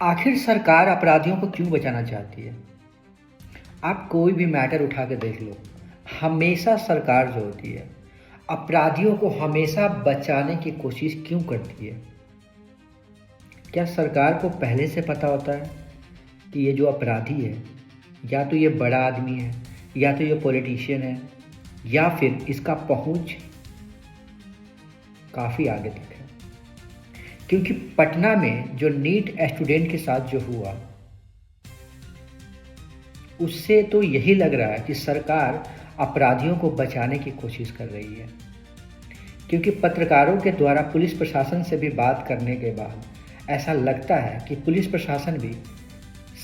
आखिर सरकार अपराधियों को क्यों बचाना चाहती है? आप कोई भी मैटर उठा के देख लो, हमेशा सरकार जो होती है अपराधियों को हमेशा बचाने की कोशिश क्यों करती है? क्या सरकार को पहले से पता होता है कि ये जो अपराधी है या तो ये बड़ा आदमी है या तो ये पॉलिटिशियन है या फिर इसका पहुंच काफ़ी आगे तक है? क्योंकि पटना में जो नीट स्टूडेंट के साथ जो हुआ उससे तो यही लग रहा है कि सरकार अपराधियों को बचाने की कोशिश कर रही है। क्योंकि पत्रकारों के द्वारा पुलिस प्रशासन से भी बात करने के बाद ऐसा लगता है कि पुलिस प्रशासन भी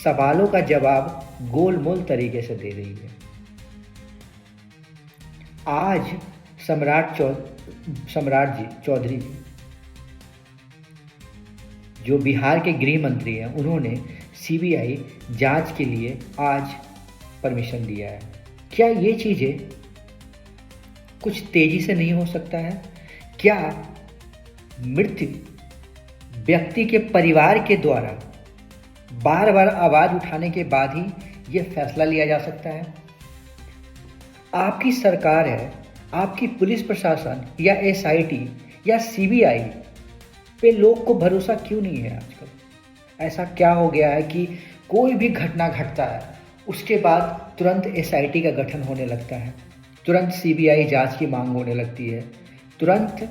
सवालों का जवाब गोलमोल तरीके से दे रही है। आज सम्राट जी चौधरी जी जो बिहार के गृह मंत्री हैं, उन्होंने सीबीआई जांच के लिए आज परमिशन दिया है। क्या ये चीज़ें कुछ तेजी से नहीं हो सकता है? क्या मृत व्यक्ति के परिवार के द्वारा बार बार आवाज़ उठाने के बाद ही ये फैसला लिया जा सकता है? आपकी सरकार है, आपकी पुलिस प्रशासन या एसआईटी या सीबीआई पे लोग को भरोसा क्यों नहीं है आजकल? ऐसा क्या हो गया है कि कोई भी घटना घटता है उसके बाद तुरंत एसआईटी का गठन होने लगता है, तुरंत सीबीआई जांच की मांग होने लगती है, तुरंत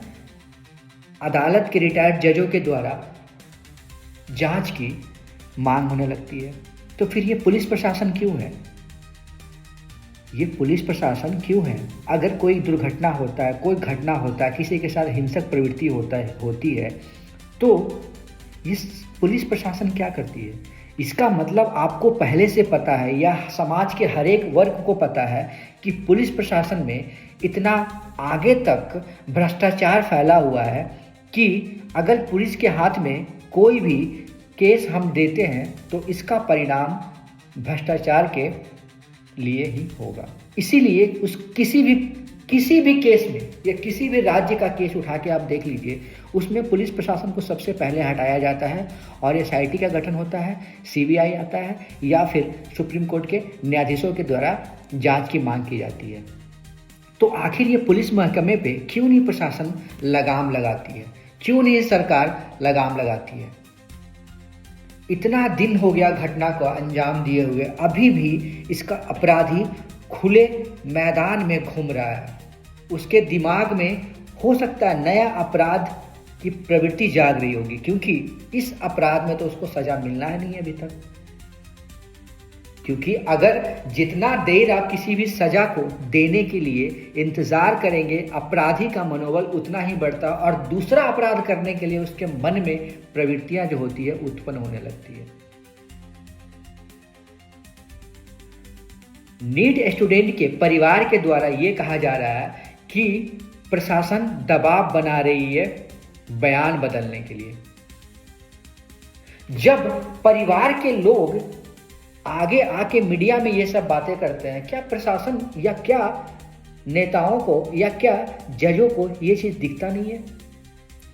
अदालत के रिटायर्ड जजों के द्वारा जांच की मांग होने लगती है? तो फिर ये पुलिस प्रशासन क्यों है? ये पुलिस प्रशासन क्यों है? अगर कोई दुर्घटना होता है, कोई घटना होता है, किसी के साथ हिंसक प्रवृत्ति होती है तो इस पुलिस प्रशासन क्या करती है? इसका मतलब आपको पहले से पता है या समाज के हर एक वर्ग को पता है कि पुलिस प्रशासन में इतना आगे तक भ्रष्टाचार फैला हुआ है कि अगर पुलिस के हाथ में कोई भी केस हम देते हैं तो इसका परिणाम भ्रष्टाचार के लिए ही होगा। इसीलिए किसी भी केस में या किसी भी राज्य का केस उठा के आप देख लीजिए, उसमें पुलिस प्रशासन को सबसे पहले हटाया जाता है और एसआईटी का गठन होता है, सीबीआई आता है या फिर सुप्रीम कोर्ट के न्यायाधीशों के द्वारा जांच की मांग की जाती है। तो आखिर ये पुलिस महकमे पे क्यों नहीं प्रशासन लगाम लगाती है? क्यों नहीं सरकार लगाम लगाती है? इतना दिन हो गया घटना को अंजाम दिए हुए, अभी भी इसका अपराधी खुले मैदान में घूम रहा है। उसके दिमाग में हो सकता है नया अपराध की प्रवृत्ति जाग रही होगी, क्योंकि इस अपराध में तो उसको सजा मिलना ही नहीं है अभी तक। क्योंकि अगर जितना देर आप किसी भी सजा को देने के लिए इंतजार करेंगे, अपराधी का मनोबल उतना ही बढ़ता है और दूसरा अपराध करने के लिए उसके मन में प्रवृत्तियां जो होती है उत्पन्न होने लगती है। नीट स्टूडेंट के परिवार के द्वारा यह कहा जा रहा है कि प्रशासन दबाव बना रही है बयान बदलने के लिए। जब परिवार के लोग आगे आके मीडिया में ये सब बातें करते हैं, क्या प्रशासन या क्या नेताओं को या क्या जजों को ये चीज़ दिखता नहीं है?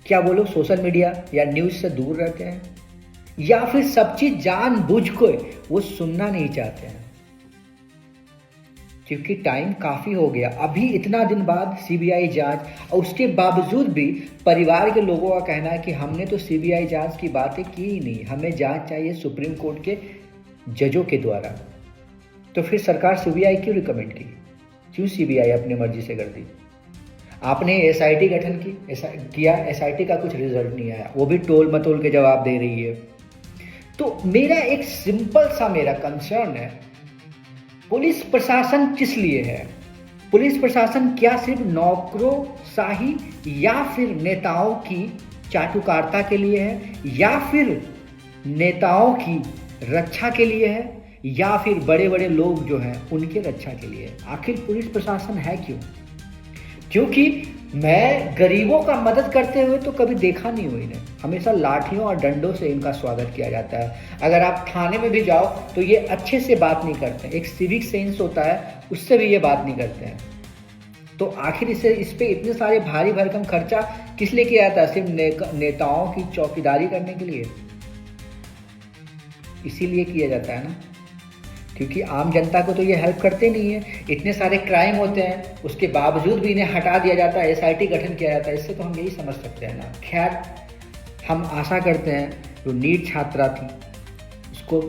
क्या वो लोग सोशल मीडिया या न्यूज़ से दूर रहते हैं या फिर सब चीज़ जानबूझ के वो सुनना नहीं चाहते हैं? क्योंकि टाइम काफ़ी हो गया, अभी इतना दिन बाद सीबीआई जांच, और उसके बावजूद भी परिवार के लोगों का कहना है कि हमने तो सीबीआई जांच की बातें की ही नहीं, हमें जांच चाहिए सुप्रीम कोर्ट के जजों के द्वारा। तो फिर सरकार सीबीआई क्यों रिकमेंड की? क्यों सीबीआई अपनी मर्जी से कर दी? आपने एसआईटी गठन किया, एसआईटी का कुछ रिजल्ट नहीं आया, वो भी टोल मटोल के जवाब दे रही है। तो मेरा एक सिंपल सा कंसर्न है, पुलिस प्रशासन किस लिए है? पुलिस प्रशासन क्या सिर्फ नौकरोशाही या फिर नेताओं की चाटुकारिता के लिए है, या फिर नेताओं की रक्षा के लिए है, या फिर बड़े बड़े लोग जो हैं उनके रक्षा के लिए है? आखिर पुलिस प्रशासन है क्यों? क्योंकि मैं गरीबों का मदद करते हुए तो कभी देखा नहीं हुई इन्हें, हमेशा लाठियों और डंडों से इनका स्वागत किया जाता है। अगर आप थाने में भी जाओ तो ये अच्छे से बात नहीं करते, एक सिविक सेंस होता है उससे भी ये बात नहीं करते हैं। तो आखिर इस पे इतने सारे भारी भरकम खर्चा किस लिए किया जाता है? सिर्फ नेताओं की चौकीदारी करने के लिए? इसीलिए किया जाता है ना, क्योंकि आम जनता को तो ये हेल्प करते नहीं है। इतने सारे क्राइम होते हैं, उसके बावजूद भी इन्हें हटा दिया जाता है, एसआईटी गठन किया जाता है। इससे तो हम यही समझ सकते हैं ना। खैर, हम आशा करते हैं जो नीट छात्रा थी उसको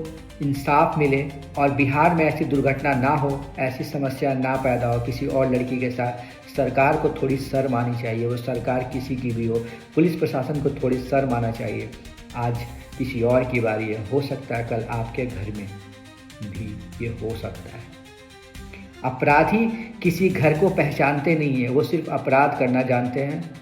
इंसाफ मिले और बिहार में ऐसी दुर्घटना ना हो, ऐसी समस्या ना पैदा हो किसी और लड़की के साथ। सरकार को थोड़ी शर्म आनी चाहिए, वो सरकार किसी की भी हो, पुलिस प्रशासन को थोड़ी शर्म आना चाहिए। आज किसी और की बारी है, हो सकता है कल आपके घर में भी ये हो सकता है। अपराधी किसी घर को पहचानते नहीं है, वो सिर्फ अपराध करना जानते हैं।